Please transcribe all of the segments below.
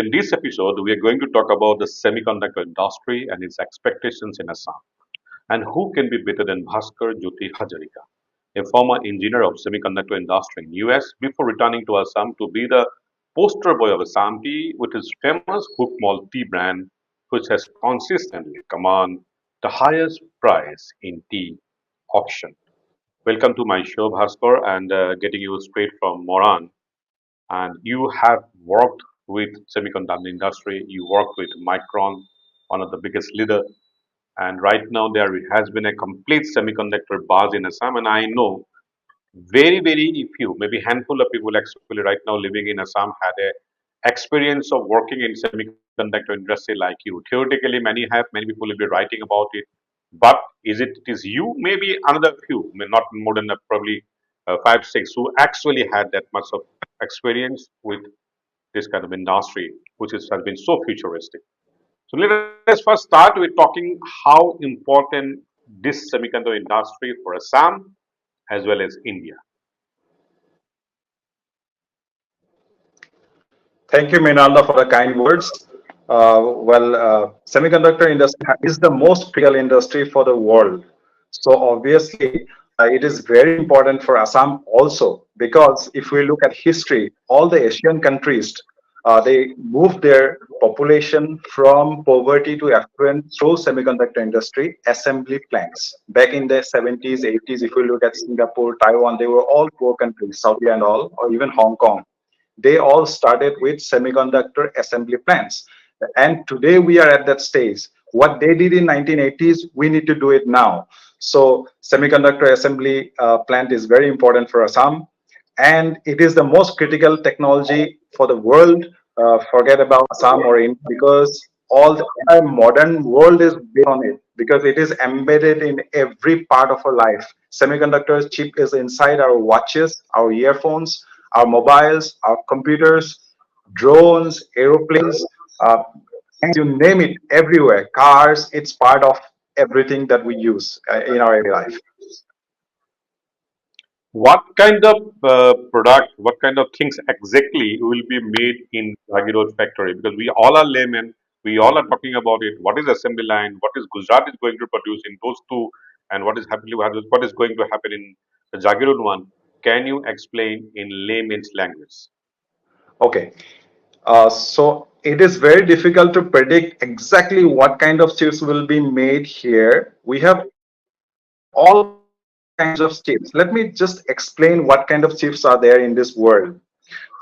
in this episode, we are going to talk about the semiconductor industry and its expectations in Assam. And who can be better than Bhaskar Jyoti Hajarika, a former engineer of semiconductor industry in US before returning to Assam to be the poster boy of Assam tea with his famous Hookmall tea brand, which has consistently commanded the highest price in tea auction. Welcome to my show, Bhaskar, and getting you straight from Moran. And you have worked with semiconductor industry. You worked with Micron, one of the biggest leader. And right now there has been a complete semiconductor buzz in Assam. And I know very few, maybe handful of people actually right now living in Assam had a experience of working in semiconductor industry like you. Theoretically, many have, many people will be writing about it. But it is you, maybe another few, not more than probably five, six, who actually had that much of experience with this kind of industry, has been so futuristic. So let us first start with talking how important this semiconductor industry for Assam as well as India. Thank you, Minalda, for the kind words. Semiconductor industry is the most critical industry for the world. So obviously, it is very important for Assam also because if we look at history, all the Asian countries they moved their population from poverty to affluent through semiconductor industry assembly plants. Back in the 70s, 80s, if we look at Singapore, Taiwan, they were all poor countries, Saudi and all, or even Hong Kong. They all started with semiconductor assembly plants. And today we are at that stage. What they did in 1980s, we need to do it now. So semiconductor assembly plant is very important for Assam, and it is the most critical technology for the world. Forget about Assam or India because all the entire modern world is based on it because it is embedded in every part of our life. Semiconductor chip is inside our watches, our earphones, our mobiles, our computers, drones, aeroplanes, uh, you name it, everywhere. Cars, it's part of everything that we use in our everyday life. What kind of product, what kind of things exactly will be made in Ragirod factory? Because we all are laymen, we all are talking about it. What is assembly line? What is Gujarat is going to produce in those two? And what is going to happen in the Jagiroad one? Can you explain in layman's language? Okay. So it is very difficult to predict exactly what kind of chips will be made here. We have all kinds of chips. Let me just explain what kind of chips are there in this world.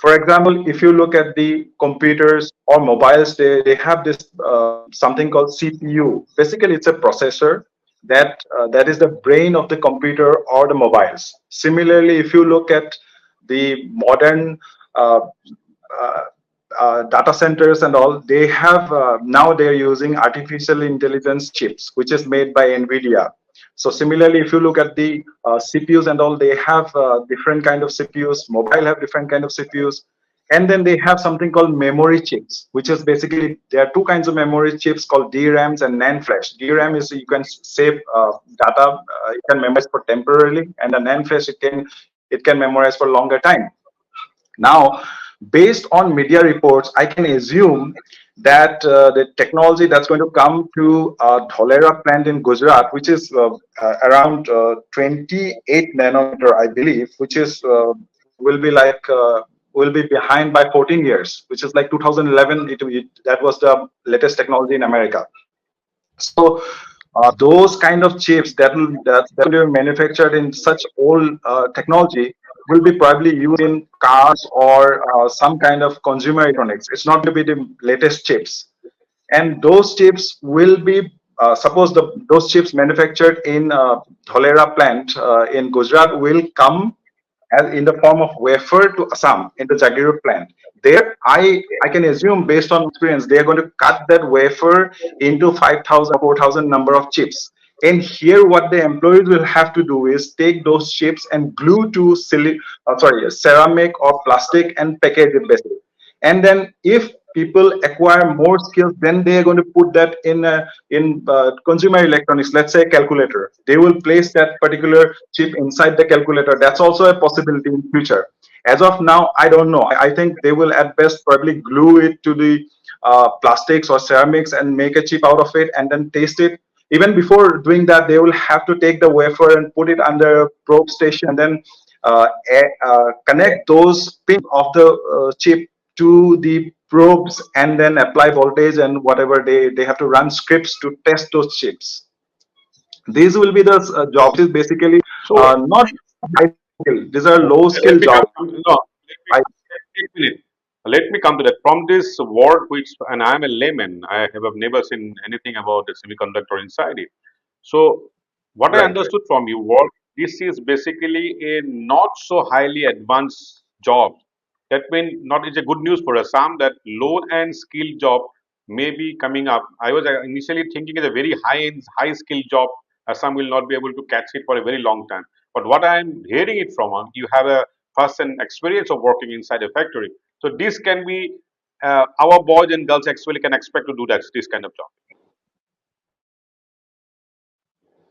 For example, if you look at the computers or mobiles, they have this something called CPU. Basically, it's a processor that is the brain of the computer or the mobiles. Similarly, if you look at the modern uh, uh, data centers and all, they have now they're using artificial intelligence chips, which is made by NVIDIA. So similarly, if you look at the CPUs and all, they have different kind of CPUs. Mobile have different kind of CPUs, and then they have something called memory chips, which is basically there are two kinds of memory chips called DRAMs and NAND flash. DRAM is you can save data, you can memorize for temporarily, and the NAND flash it can memorize for longer time. Now, based on media reports, I can assume that the technology that's going to come to Dholera plant in Gujarat, which is around 28 nanometer, I believe, which is will be like will be behind by 14 years, which is like 2011. That was the latest technology in America. So those kind of chips that will be manufactured in such old technology will be probably used in cars or some kind of consumer electronics. It's not going to be the latest chips, and those chips will be suppose those chips manufactured in Dholera plant in Gujarat will come as in the form of wafer to Assam in the Jagiroad plant. There, I can assume based on experience, they are going to cut that wafer into 5,000, 4,000 number of chips. And here, what the employees will have to do is take those chips and glue to ceramic or plastic and package it basically. And then, if people acquire more skills, then they are going to put that in consumer electronics. Let's say calculator. They will place that particular chip inside the calculator. That's also a possibility in future. As of now, I don't know. I think they will at best probably glue it to the plastics or ceramics and make a chip out of it and then taste it. Even before doing that, they will have to take the wafer and put it under a probe station and then connect those pins of the chip to the probes and then apply voltage and whatever they have to run scripts to test those chips. These will be the jobs. Is basically So not high skill. These are low let skill me come. jobs. No, I take a minute. Let me come to that. From this word, which, and I am a layman, I have never seen anything about the semiconductor inside it. So, what I right. understood from you was this is basically a not so highly advanced job. That means not is a good news for Assam that low end skill job may be coming up. I was initially thinking it's a very high end, high skill job. Assam will not be able to catch it for a very long time. But what I am hearing it from, you have a first-hand experience of working inside a factory. So this can be our boys and girls actually can expect to do that this kind of job.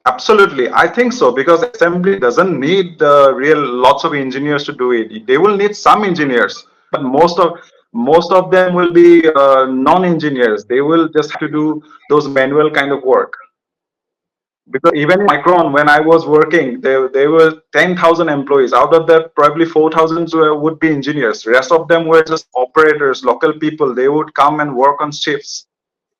Absolutely, I think so because assembly doesn't need real lots of engineers to do it. They will need some engineers, but most of them will be non-engineers. They will just have to do those manual kind of work. Because even in Micron, when I was working, there were 10,000 employees. Out of that, probably 4,000 would be engineers. Rest of them were just operators, local people. They would come and work on shifts.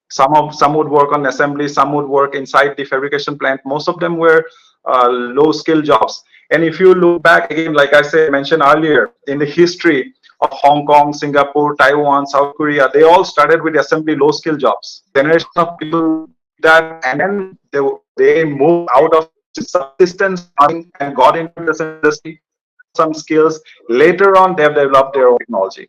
Some would work on assembly, some would work inside the fabrication plant. Most of them were low skill jobs. And if you look back again, like I said, mentioned earlier, in the history of Hong Kong, Singapore, Taiwan, South Korea, they all started with assembly low skill jobs. Generation of people did that, and then they moved out of subsistence farming and got into the industry, some skills. Later on, they have developed their own technology.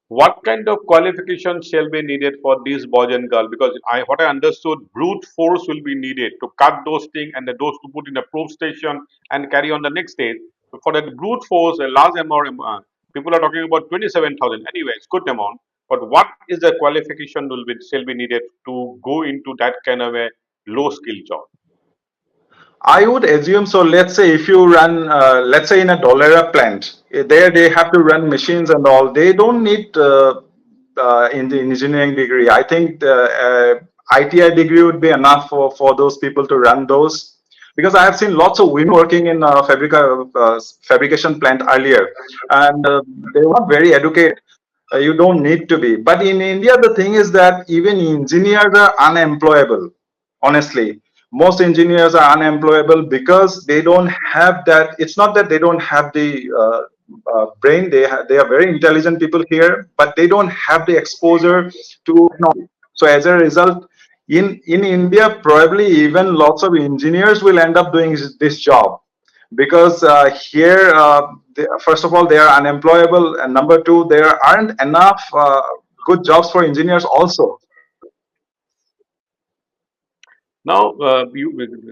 What kind of qualification shall be needed for this boy and girl? Because what I understood, brute force will be needed to cut those things and those to put in a probe station and carry on the next stage. For that brute force, a large amount, people are talking about 27,000. Anyway, it's good amount. But what is the qualification will be shall be needed to go into that kind of a low skill job? I would assume so. Let's say if you run, let's say in a Dolera plant, there they have to run machines and all. They don't need in the engineering degree. I think the ITI degree would be enough for those people to run those. Because I have seen lots of women working in fabrication plant earlier, and they were not very educated. You don't need to be. But in India, the thing is that even engineers are unemployable. Honestly, most engineers are unemployable because they don't have that. It's not that they don't have the brain. They are very intelligent people here, but they don't have the exposure to technology. So as a result, in India, probably even lots of engineers will end up doing this job because here, first of all, they are unemployable, and number two, there aren't enough good jobs for engineers also. Now,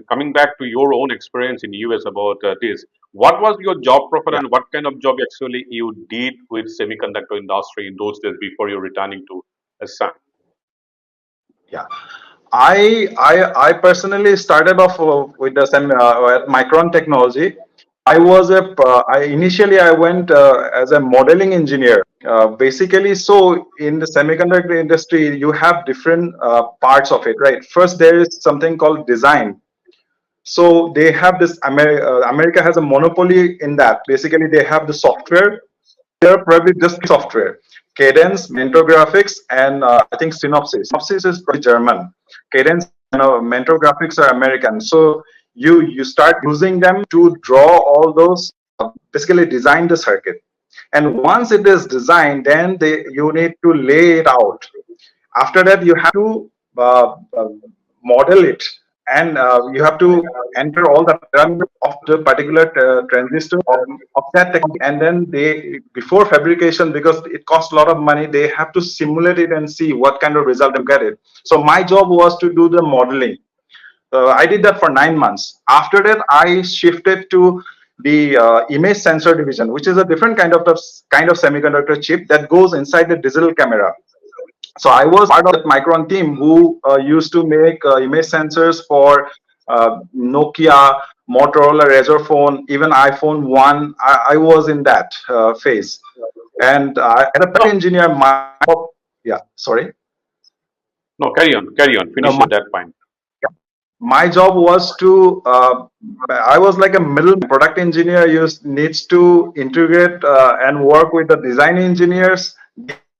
coming back to your own experience in US about this, what was your job profile Yeah, and what kind of job actually you did with semiconductor industry in those days before you returning to Assam? yeah. I personally started off with the Micron technology. I was initially I went as a modeling engineer. Basically, so in the semiconductor industry, you have different parts of it, right? First, there is something called design. So they have this. America has a monopoly in that. Basically, they have the software. They're probably just software. Cadence, Mentor Graphics, and I think Synopsys. Synopsys is probably German. Cadence, Mentor Graphics are American. So you start using them to draw all those, basically design the circuit. And once it is designed, then you need to lay it out. After that, you have to model it, and you have to enter all the parameters of the particular transistor of that technology. And then they, before fabrication, because it costs a lot of money, they have to simulate it and see what kind of result you get it. So my job was to do the modeling. I did that for 9 months. After that, I shifted to the image sensor division, which is a different kind of semiconductor chip that goes inside the digital camera. So I was part of that Micron team who used to make image sensors for Nokia, Motorola Razr phone, even iPhone 1. I was in that phase. And as a product engineer, my job, yeah, sorry. No, carry on. No, Finish your that point. my job was to I was like a middleman. Product engineer needs to integrate and work with the design engineers,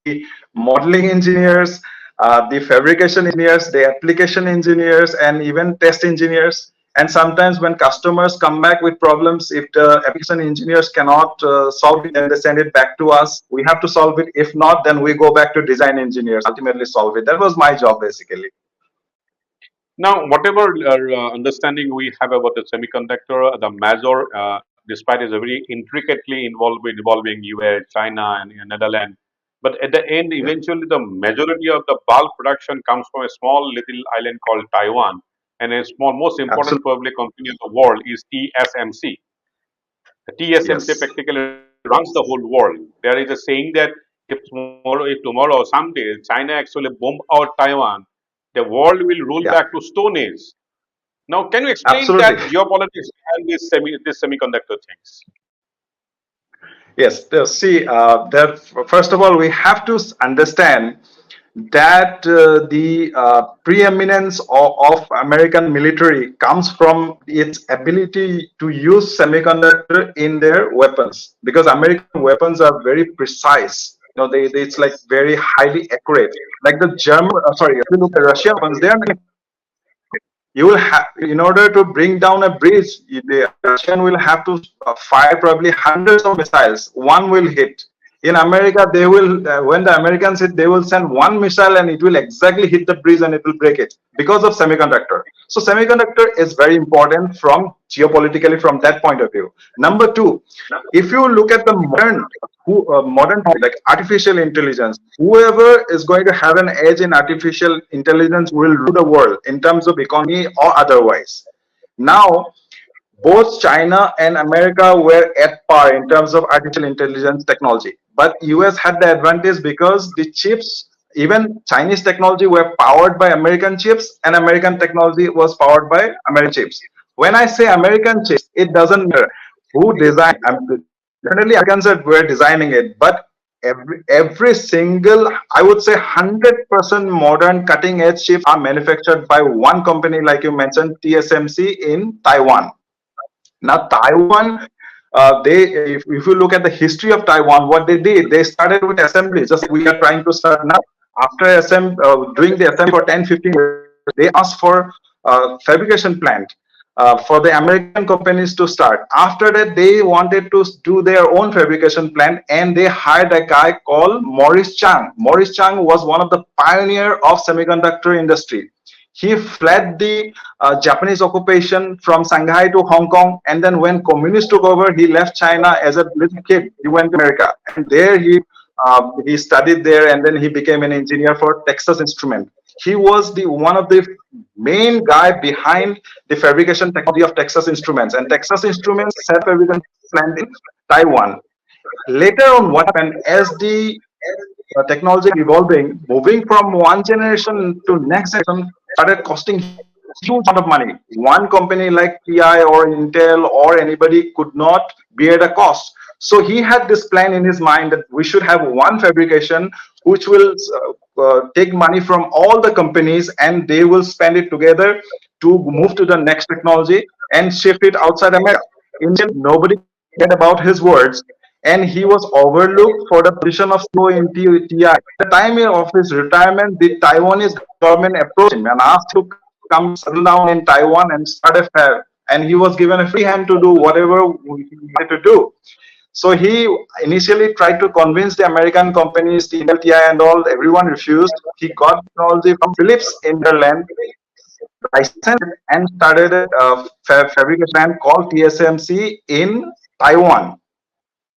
the modeling engineers, the fabrication engineers, the application engineers, and even test engineers. And sometimes when customers come back with problems, if the application engineers cannot solve it, then they send it back to us. We have to solve it. If not, then we go back to design engineers, ultimately solve it. That was my job basically. Now, whatever understanding we have about the semiconductor, the major, despite is a very intricately involving US, China, and Netherlands. But at the end, Yeah, eventually, the majority of the bulk production comes from a small little island called Taiwan, and a small, most important absolutely. probably company in the world is TSMC. The TSMC Yes. practically runs the whole world. There is a saying that if tomorrow, someday, China actually bomb out Taiwan, the world will roll Yeah. back to Stone Age. Now, can you explain that Absolutely. geopolitics behind this semiconductor things? Yes. See, that first of all, we have to understand that the preeminence of American military comes from its ability to use semiconductor in their weapons, because American weapons are very precise. It's like very highly accurate. Like the German, sorry, if you look at Russian weapons, they are you will have, in order to bring down a bridge, the Russian will have to fire probably hundreds of missiles. One will hit. In America, they will, when the Americans hit, they will send one missile and it will exactly hit the bridge and it will break it because of semiconductor. So semiconductor is very important from geopolitically from that point of view. Number two, if you look at the modern like artificial intelligence, whoever is going to have an edge in artificial intelligence will rule the world in terms of economy or otherwise. Now, both China and America were at par in terms of artificial intelligence technology. But US had the advantage because the chips, even Chinese technology, were powered by American chips, and American technology was powered by American chips. When I say American chips, it doesn't matter who designed. Definitely, Americans were designing it, but every single, I would say, 100% modern cutting edge chips are manufactured by one company, like you mentioned, TSMC in Taiwan. Now, Taiwan, if you look at the history of Taiwan, what they did, they started with assembly, just like we are trying to start now. After doing the assembly for 10, 15 years, they asked for a fabrication plant for the American companies to start. After that, they wanted to do their own fabrication plant, and they hired a guy called Maurice Chang. Maurice Chang was one of the pioneer of semiconductor industry. He fled the Japanese occupation from Shanghai to Hong Kong, and then when communists took over, he left China as a little kid. He went to America, and there he studied there, and then he became an engineer for Texas Instrument. He was the one of the main guy behind the fabrication technology of Texas Instruments, and Texas Instruments set fabrication plant in Taiwan. Later on, what happened as the technology evolving, moving from one generation to next generation started costing huge amount of money. One company like TI or Intel or anybody could not bear the cost. So he had this plan in his mind that we should have one fabrication which will take money from all the companies and they will spend it together to move to the next technology and shift it outside America. Initially, nobody cared about his words, and he was overlooked for the position of CEO in TI. At the time of his retirement, the Taiwanese government approached him and asked him to come settle down in Taiwan and start a fair. And he was given a free hand to do whatever he wanted to do. So he initially tried to convince the American companies, the Intel, TI, and all. Everyone refused. He got technology from Philips in their land, licensed it, and started a fabrication plant called TSMC in Taiwan.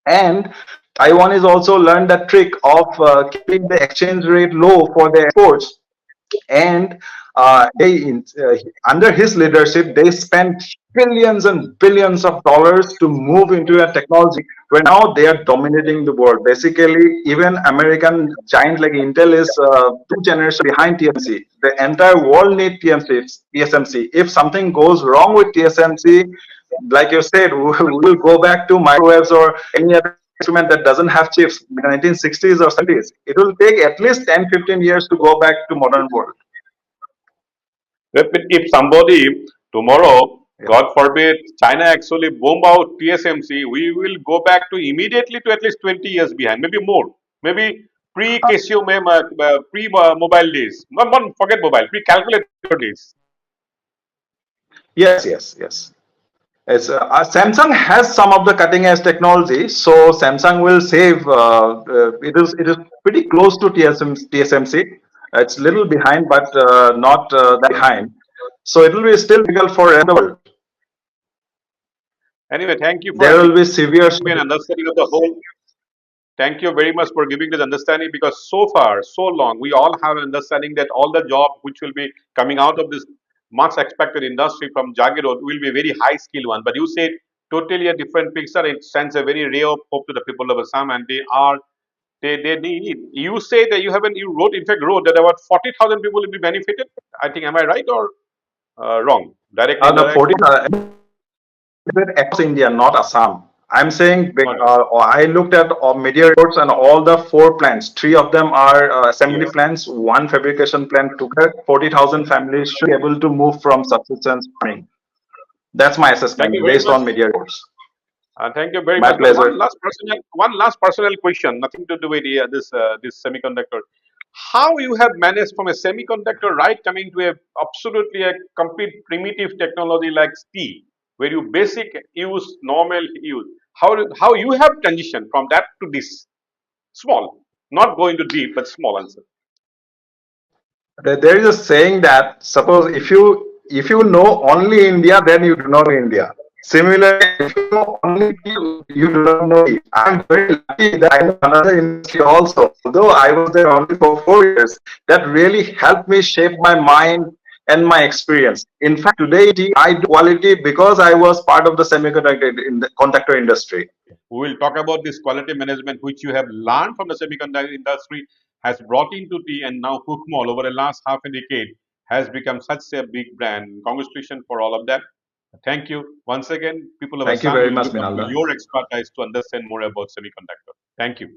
And Taiwan also learned the trick of keeping the exchange rate low for their exports. And under his leadership, they spent billions and billions of dollars to move into a technology where now they are dominating the world. Basically, even American giant like Intel is two generations behind TSMC. The entire world needs TSMC. If something goes wrong with TSMC, like you said, we will go back to microwaves or any other instrument that doesn't have chips, 1960s or 70s. It will take at least 10, 15 years to go back to modern world. If somebody tomorrow, Yeah. God forbid, China actually bomb out TSMC, we will go back to immediately to at least 20 years behind, maybe more, maybe pre-Casio, pre-mobile days. Not forget mobile, pre-calculator days. Yes, yes, yes. Samsung has some of the cutting edge technology, so Samsung will save. It is pretty close to TSMC. It's little behind, but not that behind. So it will be still difficult for the world. Anyway, thank you for There will be giving severe. me an understanding of the whole. Thank you very much for giving this understanding because so far, so long, we all have an understanding that all the job which will be coming out of this much expected industry from Jagiroad will be a very high skill one. But you said totally a different picture. It sends a very ray of hope to the people of Assam, and they need. You say that you wrote in fact wrote that about 40,000 people will be benefited. I think am I right or wrong? Directly, No, indirectly. 14 across India, not Assam. I'm saying Got it. I looked at media reports and all the four plants. Three of them are assembly Yes. plants, one fabrication plant. Together, 40,000 families should be able to move from subsistence farming. That's my Thank you assessment very based much. on media reports. Thank you very My much. But pleasure. one last personal question, nothing to do with this semiconductor. How you have managed from a semiconductor right coming to a absolutely a complete primitive technology like steel, where you basic use normal use. How you have transitioned from that to this small, not going to deep but small answer. There is a saying that suppose if you know only India, then you do not know India. Similarly, if you know only tea, you do not know tea. I'm very lucky that I know another industry also. Although I was there only for 4 years, that really helped me shape my mind and my experience. In fact, today I do quality because I was part of the semiconductor in the conductor industry. We will talk about this quality management, which you have learned from the semiconductor industry, has brought into tea, and now Hookmall over the last half a decade has become such a big brand. Congratulations for all of that. Thank you. Once again, people of Thank you Assam very will much, look up to Minalda. your expertise to understand more about semiconductor. Thank you.